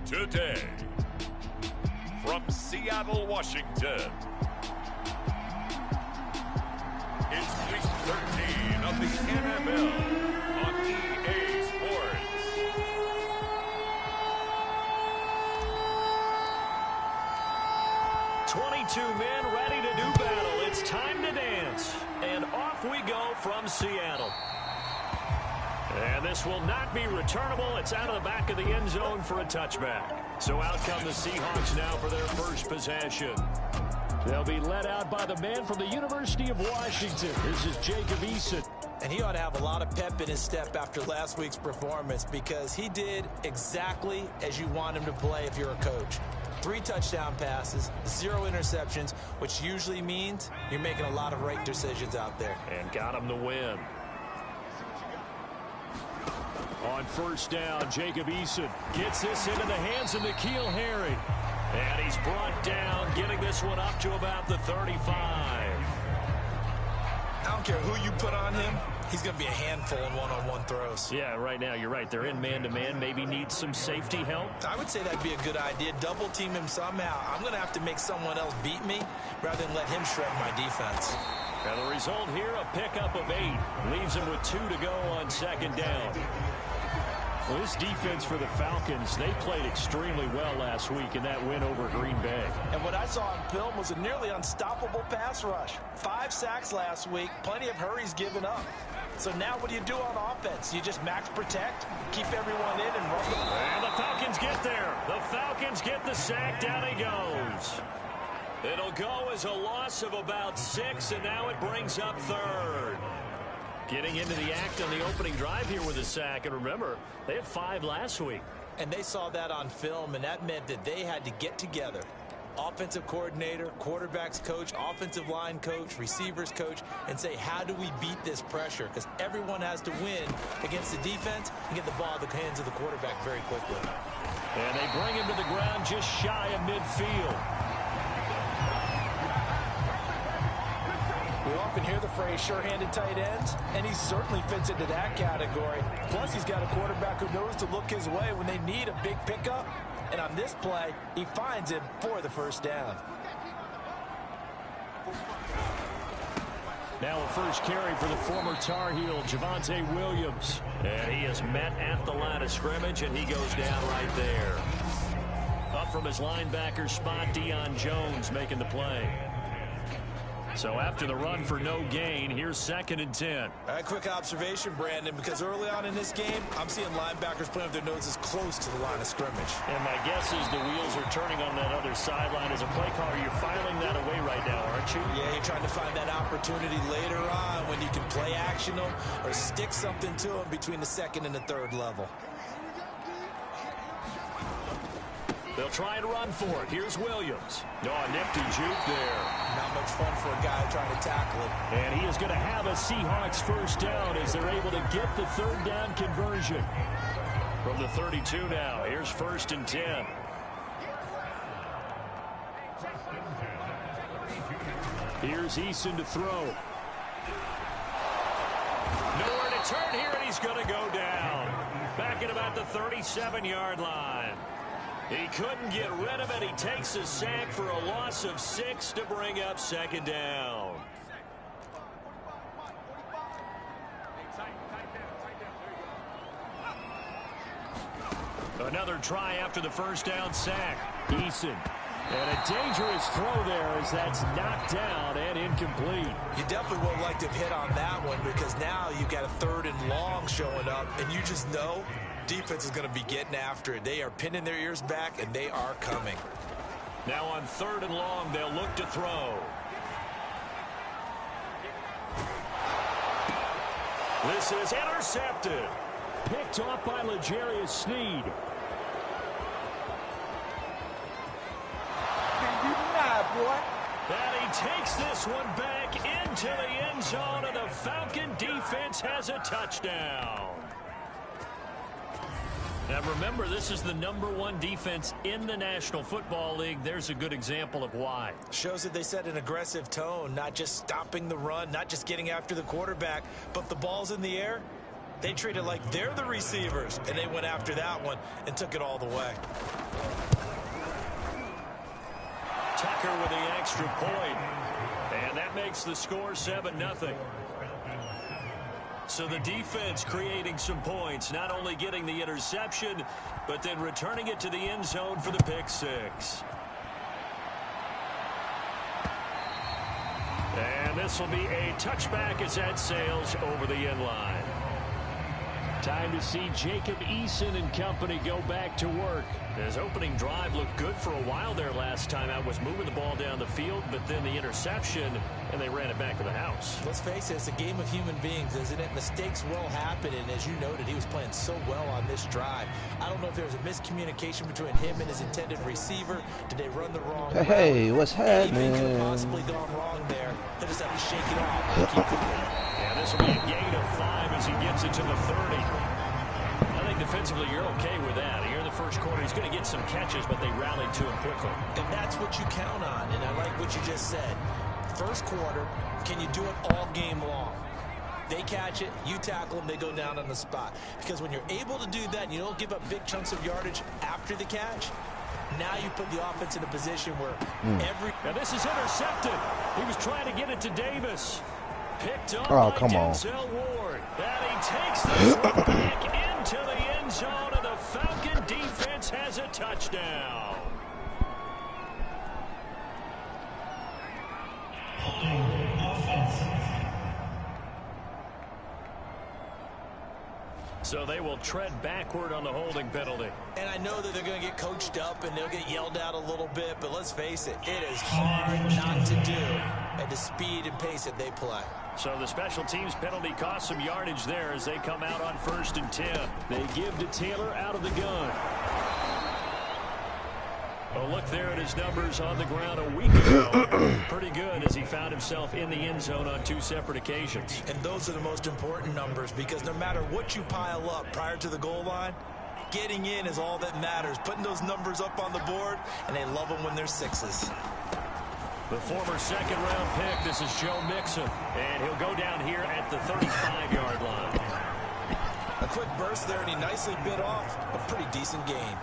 Today, from Seattle, Washington, it's Week 13 of the NFL on EA Sports. "22 men ready to do battle. It's time to dance." And off we go from Seattle. And this will not be returnable. It's out of the back of the end zone for a touchback. So out come the Seahawks now for their first possession. They'll be led out by the man from the University of Washington. This is Jacob Eason. And he ought to have a lot of pep in his step after last week's performance, because he did exactly as you want him to play if you're a coach. 3 touchdown passes, 0 interceptions, which usually means you're making a lot of right decisions out there. And got him the win. On first down, Jacob Eason gets this into the hands of N'Keal Harry. And he's brought down, getting this one up to about the 35. I don't care who you put on him, he's going to be a handful in one-on-one throws. Yeah, right now, you're right. They're in man-to-man. Maybe need some safety help. I would say that'd be a good idea. Double team him somehow. I'm going to have to make someone else beat me rather than let him shred my defense. And the result here, a pickup of 8. Leaves him with 2 to go on second down. Well, this defense for the Falcons, they played extremely well last week in that win over Green Bay. And what I saw on film was a nearly unstoppable pass rush. 5 sacks last week, plenty of hurries given up. So now what do you do on offense? You just max protect, keep everyone in, and run the ball. And the Falcons get there. The Falcons get the sack. Down he goes. It'll go as a loss of about 6, and now it brings up 3rd. Getting into the act on the opening drive here with a sack. And remember, they had 5 last week. And they saw that on film, and that meant that they had to get together. Offensive coordinator, quarterbacks coach, offensive line coach, receivers coach, and say, how do we beat this pressure? Because everyone has to win against the defense and get the ball in the hands of the quarterback very quickly. And they bring him to the ground just shy of midfield. We often hear the phrase sure-handed tight ends, and he certainly fits into that category. Plus, he's got a quarterback who knows to look his way when they need a big pickup. And on this play, he finds him for the first down. Now a first carry for the former Tar Heel, Javonte Williams. And he is met at the line of scrimmage, and he goes down right there. Up from his linebacker spot, Deion Jones making the play. So after the run for no gain, here's 2nd and 10. All right, quick observation, Brandon, because early on in this game, I'm seeing linebackers playing with their noses close to the line of scrimmage. And my guess is the wheels are turning on that other sideline. As a play caller, you're filing that away right now, aren't you? Yeah, you're trying to find that opportunity later on when you can play action them or stick something to them between the 2nd and the 3rd level. They'll try and run for it. Here's Williams. Oh, a nifty juke there. Not much fun for a guy trying to tackle it. And he is going to have a Seahawks first down as they're able to get the 3rd down conversion. From the 32 now, here's 1st and 10. Here's Eason to throw. Nowhere to turn here, and he's going to go down. Back at about the 37-yard line. He couldn't get rid of it. He takes a sack for a loss of 6 to bring up 2nd down. Another try after the first down sack. Eason. And a dangerous throw there as that's knocked down and incomplete. You definitely would like to have hit on that one, because now you've got a 3rd and long showing up, and you just know defense is going to be getting after it. They are pinning their ears back, and they are coming. Now on 3rd and long, they'll look to throw. This is intercepted. Picked off by L'Jarius Sneed. And he takes this one back into the end zone, and the Falcon defense has a touchdown. Now remember, this is the #1 defense in the National Football League. There's a good example of why. Shows that they set an aggressive tone, not just stopping the run, not just getting after the quarterback, but if the ball's in the air, They treat it like they're the receivers, and they went after that one and took it all the way. Tucker with the extra point. And that makes the score 7-0. So the defense creating some points, not only getting the interception, but then returning it to the end zone for the pick six. And this will be a touchback as that sails over the end line. Time to see Jacob Eason and company go back to work. His opening drive looked good for a while there last time out, was moving the ball down the field, but then the interception, and they ran it back to the house. Let's face it, it's a game of human beings, isn't it? Mistakes will happen, and as you noted, he was playing so well on this drive. I don't know if there was a miscommunication between him and his intended receiver. Did they run the wrong route? Hey, what's happening? Anything could have possibly gone wrong there. He'll just have to shake it off and keep going. Yeah, this will be a gain of 5 as he gets it to the 30. I think defensively you're okay with that. Here in the first quarter, he's going to get some catches, but they rallied to him quickly. And that's what you count on, and I like what you just said. First quarter, can you do it all game long? They catch it, you tackle them, they go down on the spot. Because when you're able to do that and you don't give up big chunks of yardage after the catch, now you put the offense in a position where Now this is intercepted. He was trying to get it to Davis. Picked up Oh, by come on. Denzel Ward. And he takes this one back into the end zone, and the Falcon defense has a touchdown. So they will tread backward on the holding penalty. And I know that they're going to get coached up and they'll get yelled at a little bit, but let's face it, it is hard not to do at the speed and pace that they play. So the special teams penalty cost some yardage there as they come out on 1st and 10. They give to Taylor out of the gun. A look there at his numbers on the ground a week ago. Pretty good as he found himself in the end zone on 2 separate occasions. And those are the most important numbers because no matter what you pile up prior to the goal line, getting in is all that matters. Putting those numbers up on the board, and they love them when they're 6s. The former second-round pick, this is Joe Mixon, and he'll go down here at the 35-yard line. A quick burst there, and he nicely bit off a pretty decent gain.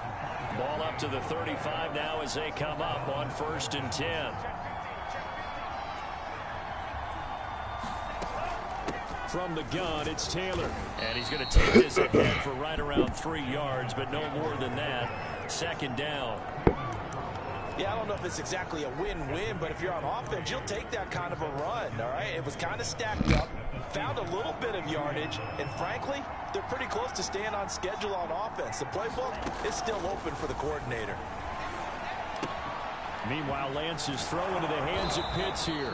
Ball up to the 35 now as they come up on 1st and 10. From the gun, it's Taylor. And he's going to take this ahead for right around 3 yards, but no more than that. 2nd down. Yeah, I don't know if it's exactly a win-win, but if you're on offense, you'll take that kind of a run, all right? It was kind of stacked up, found a little bit of yardage, and frankly, they're pretty close to staying on schedule on offense. The playbook is still open for the coordinator. Meanwhile, Lance is thrown into the hands of Pitts here.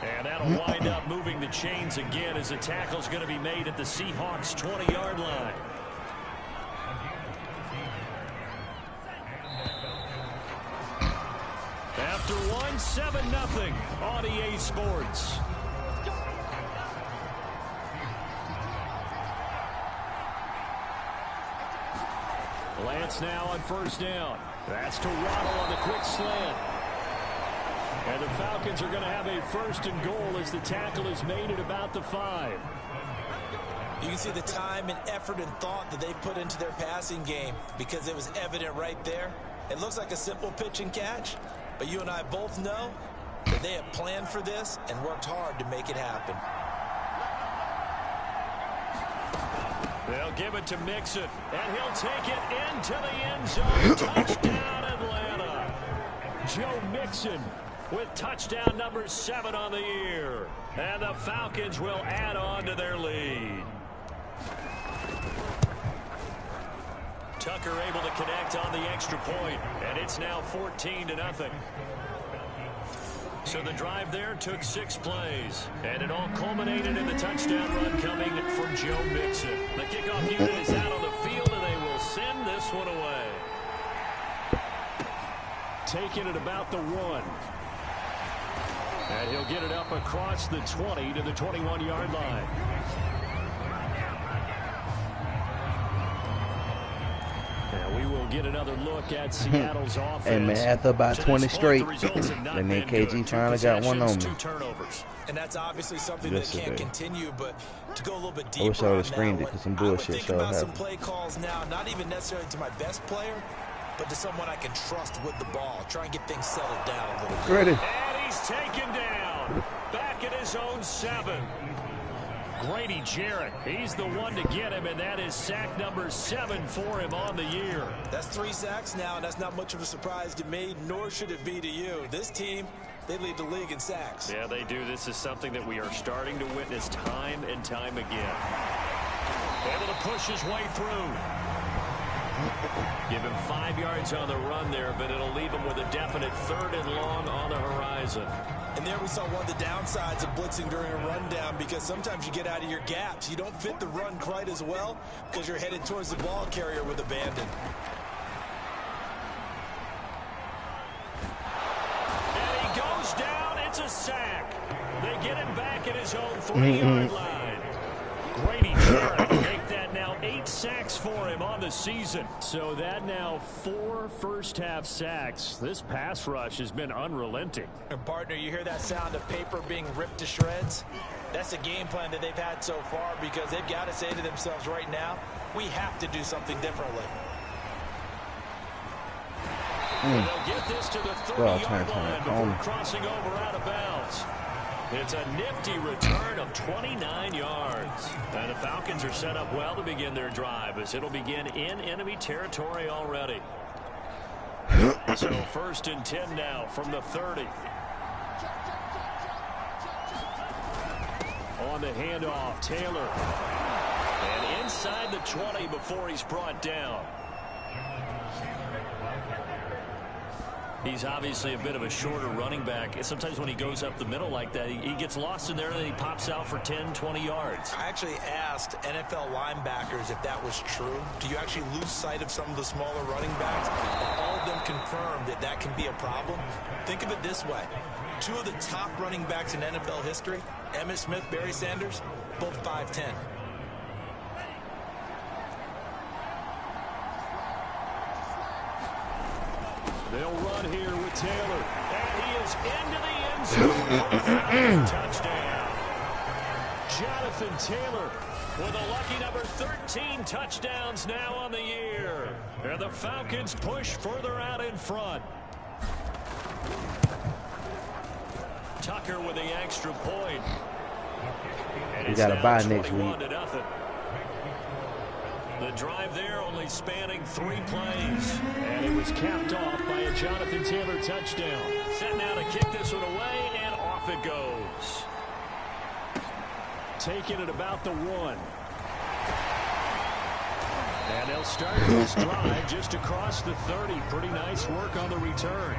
And that'll wind up moving the chains again as the tackle's going to be made at the Seahawks' 20-yard line. After 1, 7-0 on EA Sports. Lance now on 1st down. That's to Waddle on the quick slant. And the Falcons are going to have a 1st and goal as the tackle is made at about the 5. You can see the time and effort and thought that they put into their passing game because it was evident right there. It looks like a simple pitch and catch, but you and I both know that they have planned for this and worked hard to make it happen. They'll give it to Mixon, and he'll take it into the end zone. Touchdown, Atlanta. Joe Mixon with touchdown number 7 on the year. And the Falcons will add on to their lead. Tucker able to connect on the extra point, and it's now 14-0. So the drive there took 6 plays, and it all culminated in the touchdown run coming from Joe Mixon. The kickoff unit is out on the field, and they will send this one away. Taking it about the 1. And he'll get it up across the 20 to the 21-yard line. And we will get another look at Seattle's offense. Hey, man, after about 20 straight, and then KG finally got one on me. 2 turnovers. And that's obviously something that can't continue, but to go a little bit deeper, I wish I would have screened it because some bullshit showed up. Some happened. play calls now, not even necessarily to my best player, but to someone I can trust with the ball. Try and get things settled down a little bit. Ready. And he's taken down. Back at his own 7. Grady Jarrett, he's the one to get him, and that is sack number 7 for him on the year. That's 3 sacks now, and that's not much of a surprise to me, nor should it be to you. This team, they lead the league in sacks. Yeah, they do. This is something that we are starting to witness time and time again. Able to push his way through. Give him 5 yards on the run there, but it'll leave him with a definite 3rd and long on the horizon. And there we saw one of the downsides of blitzing during a rundown, because sometimes you get out of your gaps. You don't fit the run quite as well because you're headed towards the ball carrier with abandon. And he goes down. It's a sack. They get him back at his own 3-yard line. Grady Jarrett make that now 8 sacks for him on the season. So that now 4 first-half sacks. This pass rush has been unrelenting. And partner, you hear that sound of paper being ripped to shreds? That's a game plan that they've had so far, because they've got to say to themselves right now, we have to do something differently. They'll get this to the 30-yard line before crossing over out of bounds. It's a nifty return of 29 yards. And the Falcons are set up well to begin their drive, as it'll begin in enemy territory already. So 1st and 10 now from the 30. On the handoff, Taylor. And inside the 20 before he's brought down. He's obviously a bit of a shorter running back. Sometimes when he goes up the middle like that, he gets lost in there, and then he pops out for 10, 20 yards. I actually asked NFL linebackers if that was true. Do you actually lose sight of some of the smaller running backs? And all of them confirmed that that can be a problem. Think of it this way. 2 of the top running backs in NFL history, Emmitt Smith, Barry Sanders, both 5'10". They'll run here with Taylor. And he is into the end zone for a Falcon touchdown. Jonathan Taylor with a lucky number 13 touchdowns now on the year. And the Falcons push further out in front. Tucker with the extra point. And we got a bye next week. The drive there only spanning 3 plays. And it was capped off by a Jonathan Taylor touchdown. Set now to kick this one away, and off it goes. Taking it about the 1. And they'll start this drive just across the 30. Pretty nice work on the return.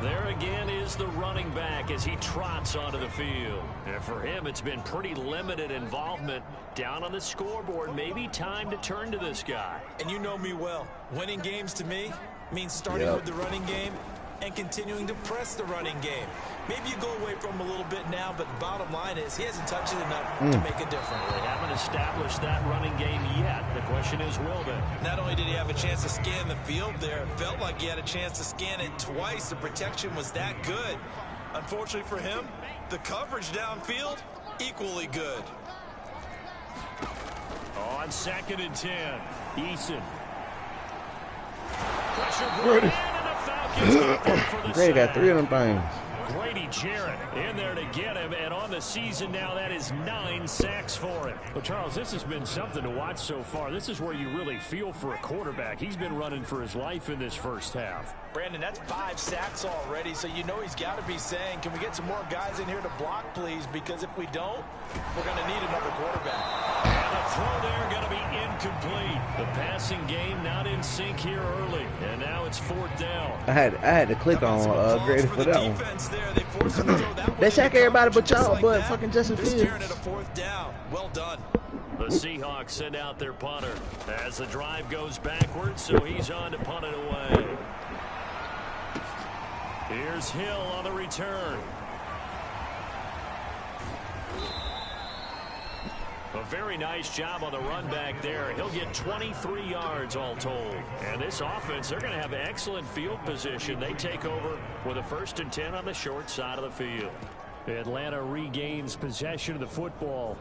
There again is the running back as he trots onto the field. And for him, it's been pretty limited involvement down on the scoreboard. Maybe time to turn to this guy. And you know me well. Winning games to me means starting with the running game and continuing to press the running game. Maybe you go away from him a little bit now, but the bottom line is he hasn't touched it enough to make a difference. They haven't established that running game yet. The question is, will they? Not only did he have a chance to scan the field there, it felt like he had a chance to scan it twice. The protection was that good. Unfortunately for him, the coverage downfield, equally good. On 2nd and 10, Eason. Pressure brought in, and the Falcons get there for the Grady got sack. 3 of them things. Grady Jarrett in there to get him, and on the season now, that is 9 sacks for him. Well, Charles, this has been something to watch so far. This is where you really feel for a quarterback. He's been running for his life in this first half. Brandon, that's 5 sacks already, so you know he's got to be saying, can we get some more guys in here to block, please? Because if we don't, we're going to need another quarterback. And the throw there going to be incomplete. The passing game not in sync here early, and now it's 4th down. I had to click on Grady for that one. They sack everybody but y'all, but fucking Justin Fields. Staring at a 4th down. Well done. The Seahawks send out their punter as the drive goes backwards, so he's on to punt it away. Here's Hill on the return. A very nice job on the run back there. He'll get 23 yards all told. And this offense, they're going to have excellent field position. They take over with a 1st and 10 on the short side of the field. Atlanta regains possession of the football.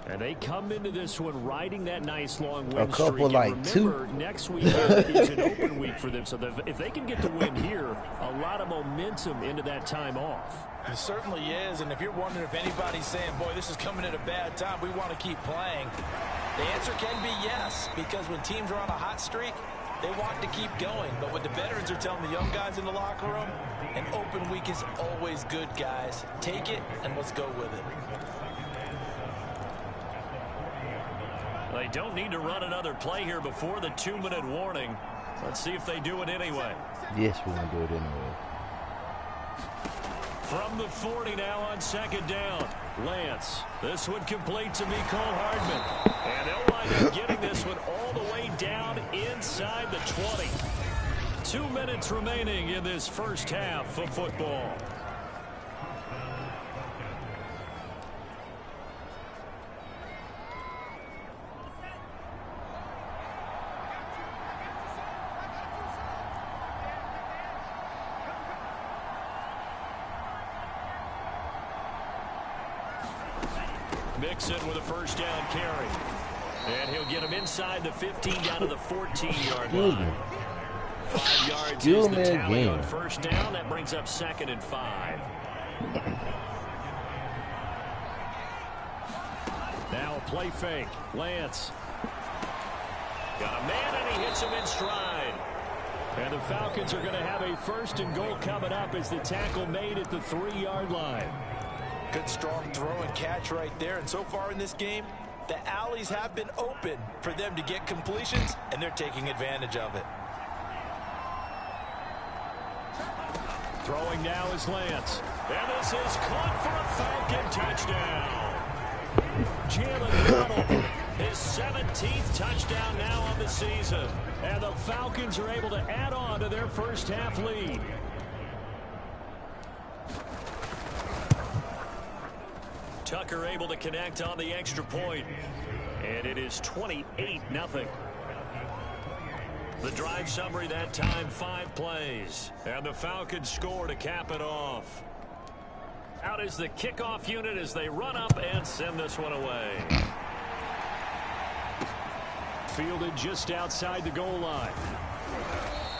And they come into this one riding that nice long win streak. A couple like remember, two. Next week is an open week for them. So if they can get the win here, a lot of momentum into that time off. It certainly is, and if you're wondering if anybody's saying, boy, this is coming at a bad time, we want to keep playing, the answer can be yes, because when teams are on a hot streak, they want to keep going. But what the veterans are telling the young guys in the locker room, an open week is always good, guys. Take it, and let's go with it. They don't need to run another play here before the 2-minute warning. Let's see if they do it anyway. Yes, we're going to do it anyway. From the 40 now on 2nd down. Lance. This one complete to Mecole Hardman. And they'll wind up getting this one all the way down inside the 20. 2 minutes remaining in this first half of football. Mixon with a 1st down carry. And he'll get him inside the 15 down to the 14-yard line. 5 yards is the tally on 1st down. That brings up 2nd and 5. Now a play fake. Lance. Got a man and he hits him in stride. And the Falcons are going to have a 1st and goal coming up as the tackle made at the 3-yard line. Good strong throw and catch right there. And so far in this game, the alleys have been open for them to get completions, and they're taking advantage of it. Throwing now is Lance. And this is caught for a Falcon touchdown. Jalen Waddle, his 17th touchdown now on the season. And the Falcons are able to add on to their first half lead. Tucker able to connect on the extra point. And it is 28-0. The drive summary that time, 5 plays. And the Falcons score to cap it off. Out is the kickoff unit as they run up and send this one away. Fielded just outside the goal line.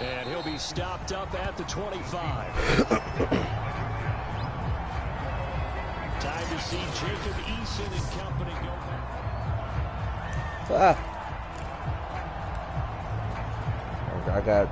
And he'll be stopped up at the 25. Time to see Jacob Eason and company go back. I got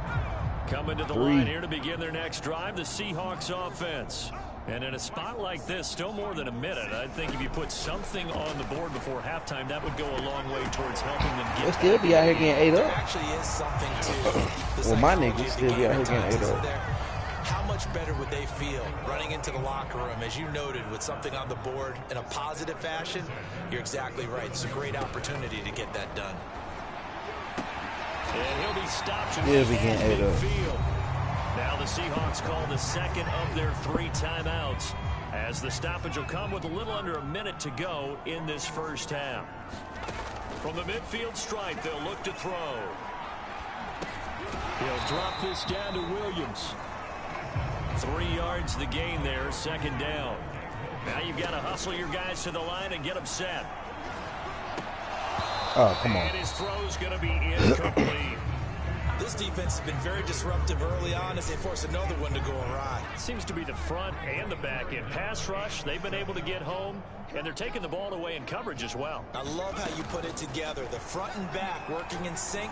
coming to the line here to begin their next drive, the Seahawks offense. And in a spot like this, still more than a minute, I think if you put something on the board before halftime, that would go a long way towards helping them get. They'll still be out here getting 8 up. There actually is something to well, my niggas still be out here getting 8 up. How much better would they feel running into the locker room, as you noted, with something on the board in a positive fashion? You're exactly right. It's a great opportunity to get that done. And he'll be stopped. He'll be getting 8 up. Now the Seahawks call the second of their 3 timeouts, as the stoppage will come with a little under a minute to go in this first half. From the midfield stripe, they'll look to throw. He'll drop this down to Williams. 3 yards the gain there, 2nd down. Now you've got to hustle your guys to the line and get them set. Oh, come on. And his throw's going to be incomplete. This defense has been very disruptive early on as they force another one to go awry. Seems to be the front and the back end. Pass rush, they've been able to get home, and they're taking the ball away in coverage as well. I love how you put it together. The front and back working in sync.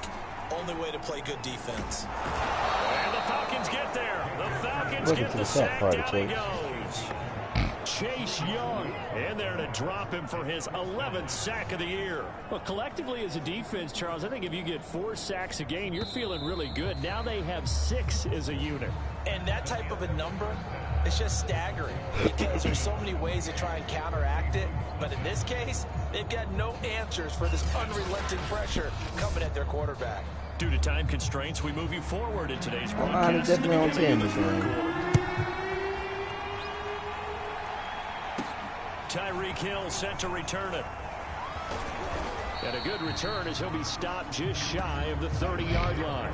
Only way to play good defense. And the Falcons get there. The Falcons get the sack. Down he goes. Chase Young in there to drop him for his 11th sack of the year. Well, collectively as a defense, Charles, I think if you get 4 sacks a game, you're feeling really good. Now they have 6 as a unit. And that type of a number, it's just staggering because there's so many ways to try and counteract it. But in this case, they've got no answers for this unrelenting pressure coming at their quarterback. Due to time constraints, we move you forward in today's broadcast. Definitely on 10 this game. Tyreek Hill set to return it. And a good return as he'll be stopped just shy of the 30-yard line.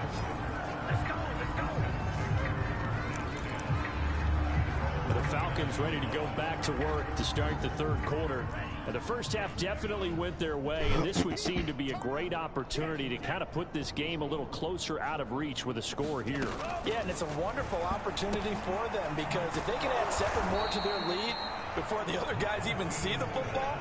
The Falcons ready to go back to work to start the third quarter. And the first half definitely went their way, and this would seem to be a great opportunity to kind of put this game a little closer out of reach with a score here. Yeah, and it's a wonderful opportunity for them, because if they can add 7 more to their lead before the other guys even see the football,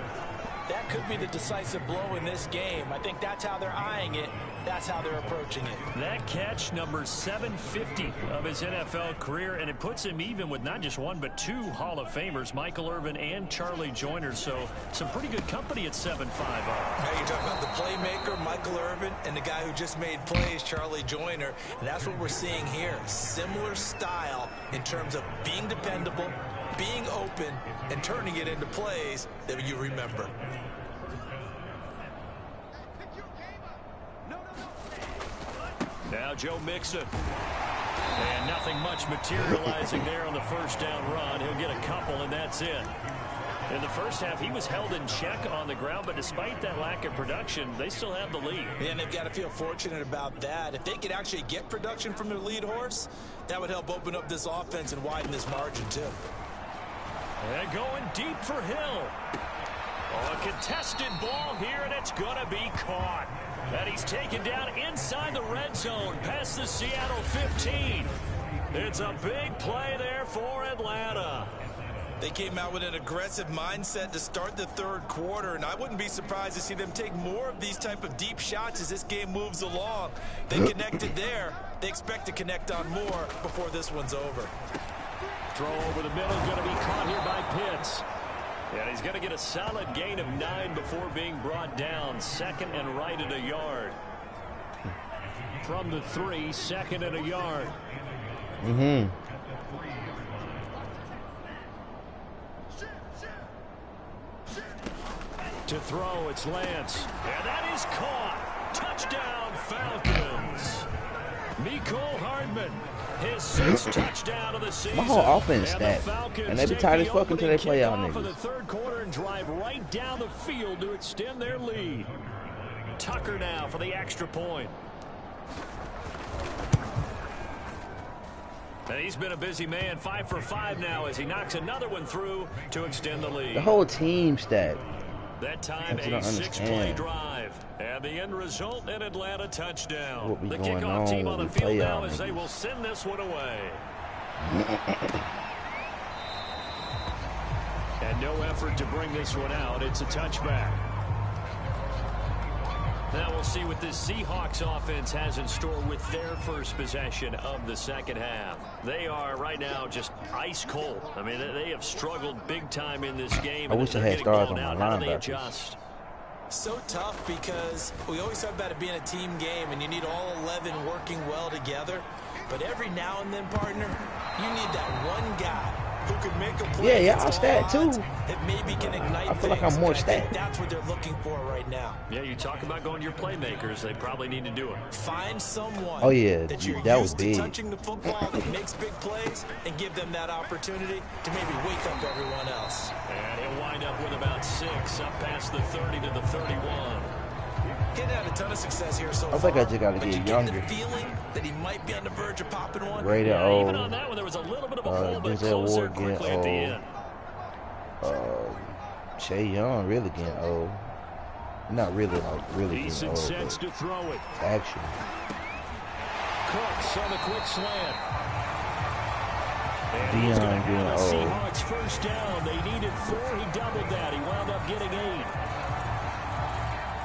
that could be the decisive blow in this game. I think that's how they're eyeing it. That's how they're approaching it. That catch, number 750 of his NFL career, and it puts him even with not just one but 2 Hall of Famers, Michael Irvin and Charlie Joyner. So some pretty good company at 7'5". Now you talk about the playmaker, Michael Irvin, and the guy who just made plays, Charlie Joyner. And that's what we're seeing here. Similar style in terms of being dependable, being open, and turning it into plays that you remember. Now Joe Mixon. And nothing much materializing there on the first down run. He'll get a couple, and that's it. In the first half, he was held in check on the ground, but despite that lack of production, they still have the lead. And they've got to feel fortunate about that. If they could actually get production from their lead horse, that would help open up this offense and widen this margin, too. And going deep for Hill. Oh, a contested ball here, and it's going to be caught. And he's taken down inside the red zone, past the Seattle 15. It's a big play there for Atlanta. They came out with an aggressive mindset to start the third quarter, and I wouldn't be surprised to see them take more of these type of deep shots as this game moves along. They connected there. They expect to connect on more before this one's over. Throw over the middle, going to be caught here by Pitts. And he's going to get a solid gain of 9 before being brought down. Second and right at a yard. From the 3, second and a yard. To throw, it's Lance. And that is caught. Touchdown, Falcons. Mecole Hardman. His 6th touchdown of the season. My whole offense stacked. And they be tired as fuck until they play out niggas. For the third quarter and drive right down the field to extend their lead. Tucker now for the extra point. And he's been a busy man, 5 for 5 now as he knocks another one through to extend the lead. The whole team stacked. That time a 6-play drive. And the end result, an Atlanta touchdown. The kickoff team on the field now as they will send this one away. And no effort to bring this one out. It's a touchback. Now we'll see what this Seahawks offense has in store with their first possession of the second half. They are right now just ice cold. I mean, they have struggled big time in this game. I wish I had stars on my How do they linebackers. adjust? So tough because we always talk about it being a team game and you need all 11 working well together. But every now and then, partner, you need that one guy who can make a play. Yeah, I stat too. That maybe can ignite I feel like I'm more stat. That's what they're looking for right now. Yeah, you talk about going to your playmakers. They probably need to do it. Find someone that you're that was used big. to touching the football that makes big plays and give them that opportunity to maybe wake up everyone else. And he'll wind up with about 6 up past the 30 to the 31. He's had a ton of success here so far. I think I just got to but get you younger. Get the feeling that he might be on the verge of popping one. Rated even on that one, there was a little bit of a hole, but closer quickly at the end. Shea Young really getting old. Not really, like really getting old. Sets to throw it. Actually. Cooks on the quick slant. Dion getting old. Seahawks first down. They needed 4. He doubled that. He wound up getting 8.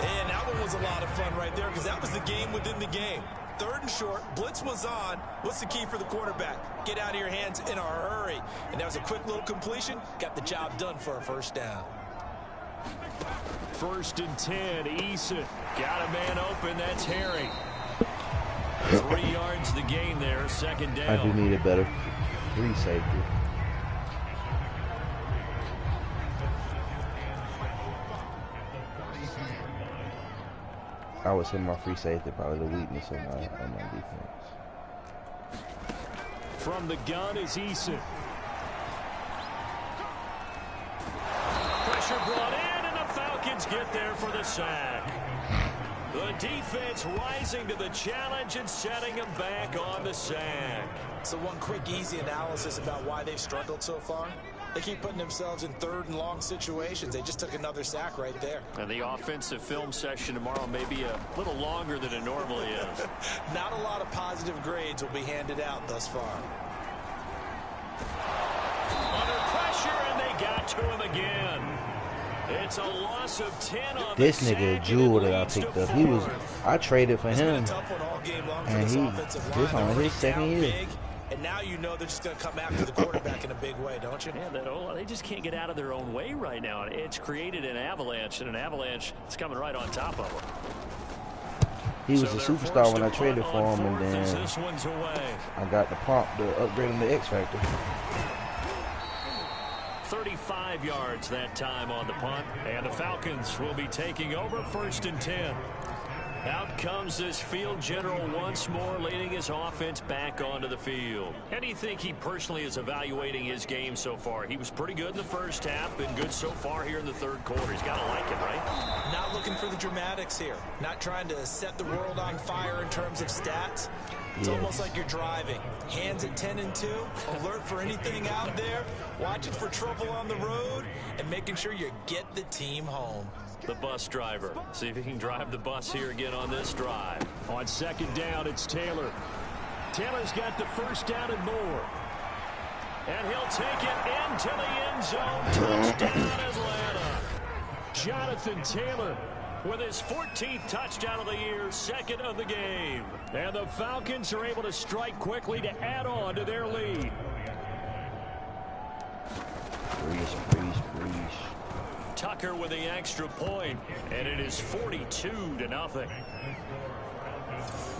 And that one was a lot of fun right there because that was the game within the game. 3rd and short, blitz was on. What's the key for the quarterback? Get out of your hands in a hurry. And that was a quick little completion. Got the job done for a first down. 1st and 10, Eason. Got a man open, that's Harry. 3 yards the gain there, 2nd down. I do need a better free safety. I would say my free safety probably the weakness of my defense. From the gun is Eason. Pressure brought in, and the Falcons get there for the sack. The defense rising to the challenge and setting them back on the sack. So one quick, easy analysis about why they've struggled so far. They keep putting themselves in 3rd and long situations. They just took another sack right there. And the offensive film session tomorrow may be a little longer than it normally is. Not a lot of positive grades will be handed out thus far. Under pressure, and they got to him again. It's a loss of 10 on this the nigga sack, Jewel and it that I leads picked to up. He was, I traded for It's him, been a tough one all game long for and this he, offensive line. this They're only already his 2nd down year. big, and now you know they're just going to come after the quarterback in a big way, don't you? Yeah, they just can't get out of their own way right now. It's created an avalanche, and an avalanche is coming right on top of them. He was a superstar when I traded for him, and then this one's away. I got the prompt to upgrade him to X Factor. 35 yards that time on the punt, and the Falcons will be taking over 1st and 10. Out comes this field general once more, leading his offense back onto the field. How do you think he personally is evaluating his game so far? He was pretty good in the first half, been good so far here in the 3rd quarter. He's got to like it, right? Not looking for the dramatics here. Not trying to set the world on fire in terms of stats. It's almost like you're driving. Hands at 10 and 2, alert for anything out there, watching for trouble on the road, and making sure you get the team home. The bus driver. See if he can drive the bus here again on this drive. On 2nd down, it's Taylor. Taylor's got the 1st down and more. And he'll take it into the end zone. Touchdown, Atlanta. Jonathan Taylor with his 14th touchdown of the year, 2nd of the game. And the Falcons are able to strike quickly to add on to their lead. Breeze. Tucker with the extra point, and it is 42-0.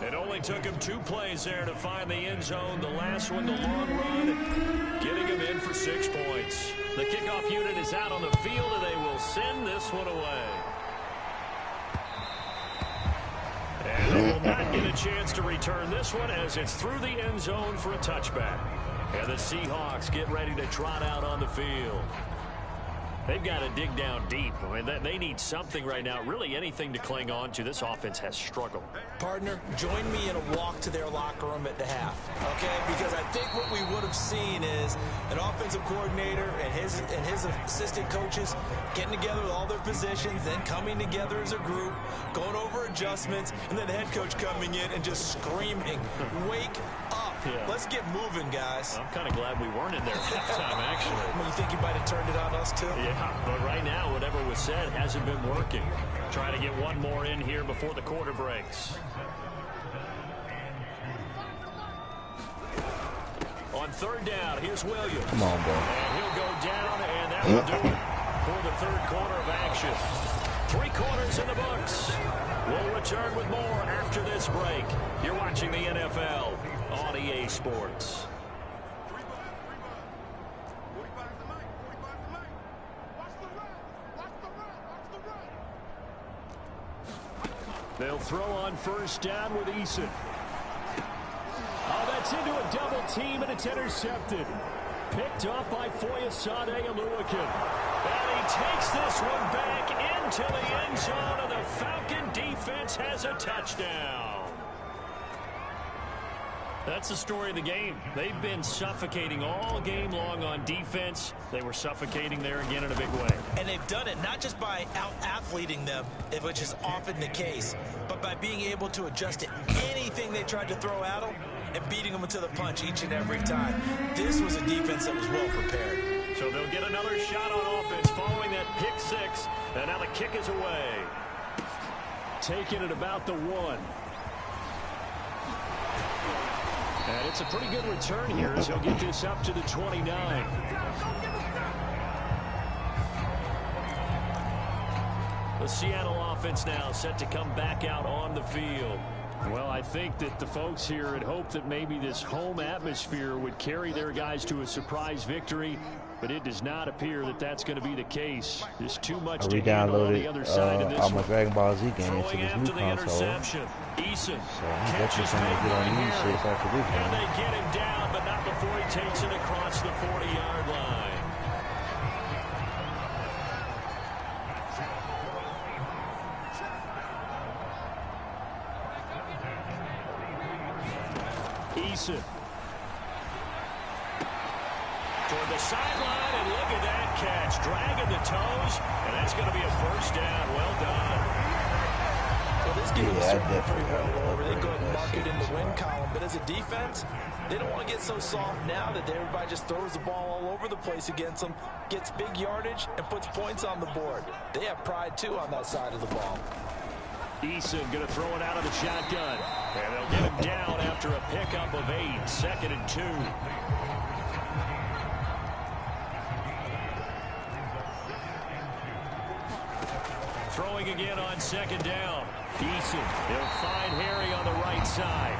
It only took him 2 plays there to find the end zone. The last one, the long run, getting him in for 6 points. The kickoff unit is out on the field, and they will send this one away. And they will not get a chance to return this one as it's through the end zone for a touchback. And the Seahawks get ready to trot out on the field. They've got to dig down deep. I mean, they need something right now, really anything to cling on to. This offense has struggled. Partner, join me in a walk to their locker room at the half, okay? Because I think what we would have seen is an offensive coordinator and his assistant coaches getting together with all their positions, then coming together as a group, going over adjustments, and then the head coach coming in and just screaming, "Wake up. Yeah. Let's get moving, guys." I'm kind of glad we weren't in there halftime, actually. You think you might have turned it on us, too? Yeah, but right now, whatever was said hasn't been working. Trying to get one more in here before the quarter breaks. On 3rd down, here's Williams. Come on, bro. And he'll go down, and that will do it for the 3rd quarter of action. 3 quarters in the books. We'll return with more after this break. You're watching the NFL on EA Sports. They'll throw on 1st down with Eason. Oh, that's into a double team, and it's intercepted. Picked up by Foyesade Oluwakin. And he takes this one back into the end zone, and the Falcon defense has a touchdown. That's the story of the game. They've been suffocating all game long on defense. They were suffocating there again in a big way. And they've done it not just by out-athleting them, which is often the case, but by being able to adjust to anything they tried to throw at them and beating them to the punch each and every time. This was a defense that was well prepared. So they'll get another shot on offense following that pick 6. And now the kick is away. Taking it about the 1. And it's a pretty good return here as he'll get this up to the 29. The Seattle offense now set to come back out on the field. Well, I think that the folks here had hoped that maybe this home atmosphere would carry their guys to a surprise victory, but it does not appear that that's going to be the case. There's too much to handle on the other side of this all my one. Dragon Ball Z games to Throwing this new after the console. interception. Eason So I'm catches definitely trying to get on Van these shits after this and game. they get him down, but not before he takes it across the 40-yard line. Eason. Toward the sideline, and look at that catch. Dragging the toes, and that's going to be a first down. Well done. Well, this game is certainly pretty well over. They go ahead and mark it in the win column. But as a defense, they don't want to get so soft now that everybody just throws the ball all over the place against them, gets big yardage, and puts points on the board. They have pride, too, on that side of the ball. Eason going to throw it out of the shotgun. And they'll get him down after a pickup of 8. 2nd and 2. Throwing again on 2nd down. Eason, he'll find Harry on the right side.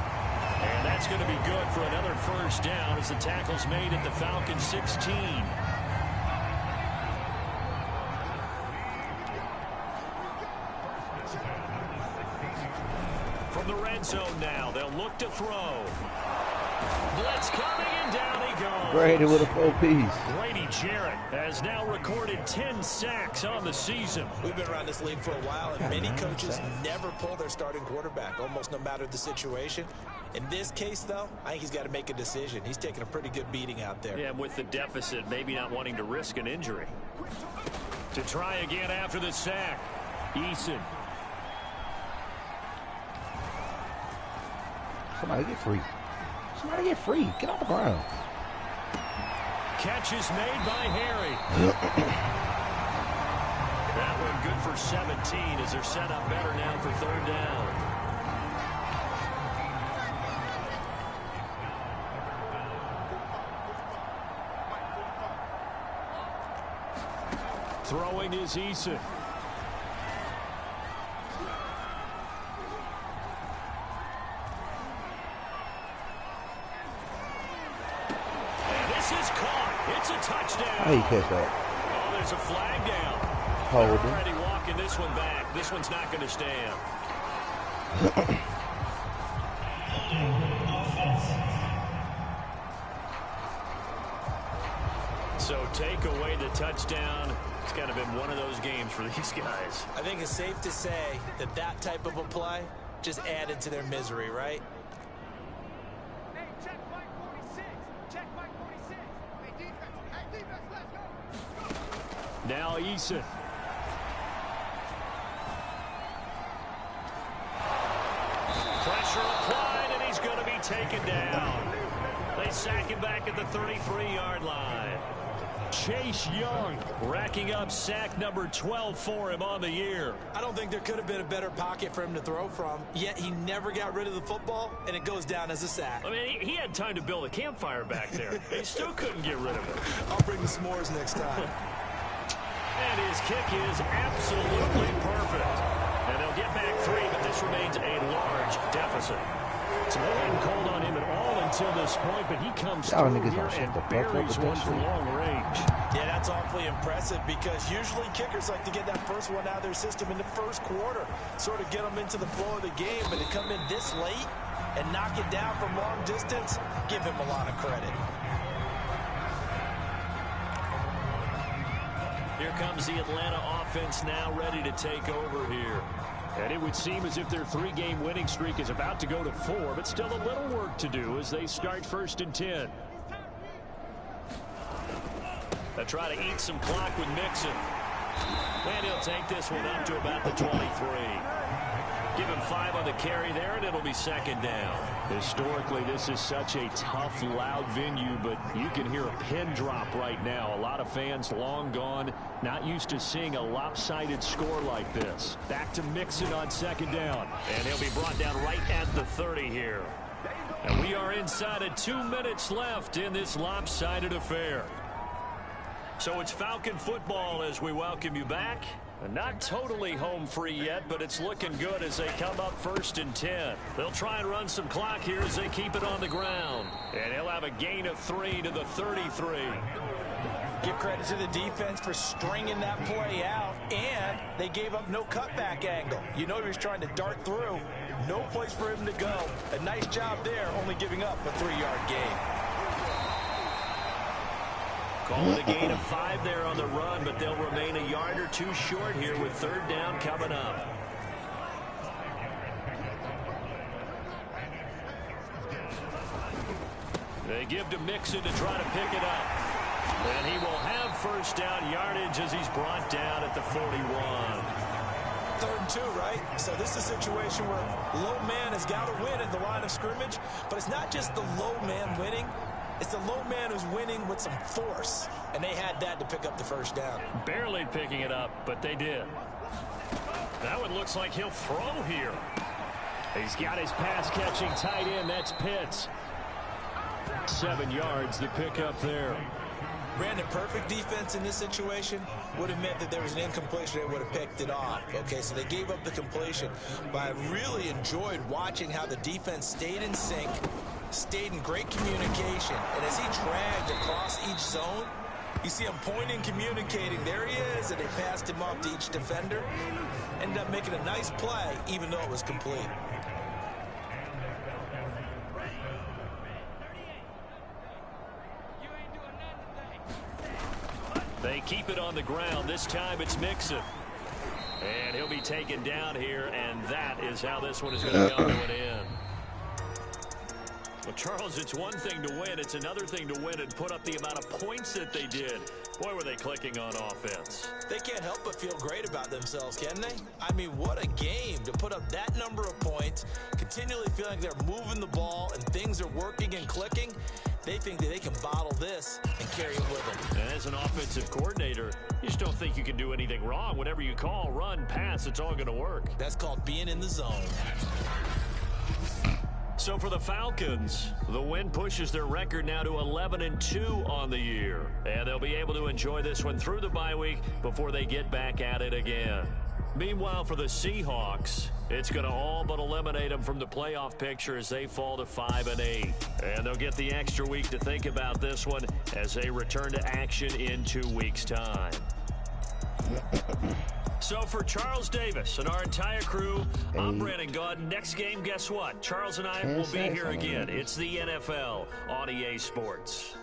And that's going to be good for another first down as the tackle's made at the Falcons 16. From the red zone now, they'll look to throw. Blitz coming, and down he goes. Brady with a 4-piece. Grady Jarrett has now recorded 10 sacks on the season. We've been around this league for a while, and many coaches never pull their starting quarterback, almost no matter the situation. In this case, though, I think he's got to make a decision. He's taking a pretty good beating out there. Yeah, with the deficit, maybe not wanting to risk an injury. To try again after the sack. Eason. Somebody get free. Somebody get free. Get off the ground. Catch is made by Harry. That one good for 17 as they're set up better now for 3rd down. Throwing is Eason. It's a touchdown. How you catch that? Oh, there's a flag down. Holding. They're already walking this one back. This one's not going to stand. So take away the touchdown. It's kind of been one of those games for these guys. I think it's safe to say that that type of a play just added to their misery, right? Now Eason. Pressure applied, and he's going to be taken down. They sack him back at the 33-yard line. Chase Young racking up sack number 12 for him on the year. I don't think there could have been a better pocket for him to throw from, yet he never got rid of the football, and it goes down as a sack. I mean, he had time to build a campfire back there. He still couldn't get rid of it. I'll bring the s'mores next time. And his kick is absolutely perfect. And they'll get back 3, but this remains a large deficit. So they hadn't called on him at all until this point, but he comes through here and buries one from long range. Yeah, that's awfully impressive because usually kickers like to get that first one out of their system in the first quarter, sort of get them into the flow of the game, but to come in this late and knock it down from long distance, give him a lot of credit. Here comes the Atlanta offense now ready to take over here. And it would seem as if their 3-game winning streak is about to go to 4, but still a little work to do as they start 1st and 10. They try to eat some clock with Mixon. And he'll take this one up to about the 23. Give him 5 on the carry there, and it'll be 2nd down. Historically, this is such a tough, loud venue, but you can hear a pin drop right now. A lot of fans long gone, not used to seeing a lopsided score like this. Back to Mixon on 2nd down, and he'll be brought down right at the 30 here. And we are inside of 2 minutes left in this lopsided affair. So it's Falcon football as we welcome you back. Not totally home free yet, but it's looking good as they come up 1st and 10. They'll try and run some clock here as they keep it on the ground. And he'll have a gain of 3 to the 33. Give credit to the defense for stringing that play out, and they gave up no cutback angle. You know he was trying to dart through. No place for him to go. A nice job there, only giving up a 3-yard gain. Calling a gain of 5 there on the run, but they'll remain a yard or 2 short here with 3rd down coming up. They give to Mixon to try to pick it up. And he will have first down yardage as he's brought down at the 41. 3rd and 2, right? So this is a situation where low man has got to win at the line of scrimmage. But it's not just the low man winning. It's the low man who's winning with some force. And they had that to pick up the first down. Barely picking it up, but they did. That one looks like he'll throw here. He's got his pass-catching tight end. That's Pitts. 7 yards to pick up there. Brandon, perfect defense in this situation would have meant that there was an incompletion. They would have picked it off. Okay, so they gave up the completion. But I really enjoyed watching how the defense stayed in sync, stayed in great communication. And as he dragged across each zone, you see him pointing, communicating. There he is, and they passed him off to each defender. Ended up making a nice play, even though it was complete. They keep it on the ground. This time it's Mixon. And he'll be taken down here, and that is how this one is going to come to an end. Well, Charles, it's one thing to win. It's another thing to win and put up the amount of points that they did. Boy, were they clicking on offense. They can't help but feel great about themselves, can they? I mean, what a game to put up that number of points, continually feeling they're moving the ball and things are working and clicking. They think that they can bottle this and carry it with them. And as an offensive coordinator, you just don't think you can do anything wrong. Whatever you call, run, pass, it's all going to work. That's called being in the zone. So for the Falcons, the win pushes their record now to 11-2 on the year. And they'll be able to enjoy this one through the bye week before they get back at it again. Meanwhile, for the Seahawks, it's going to all but eliminate them from the playoff picture as they fall to 5-8. And they'll get the extra week to think about this one as they return to action in 2 weeks' time. So for Charles Davis and our entire crew, I'm Brandon Gaudin. Next game, guess what? Charles and I will be here again. It's the NFL on EA Sports.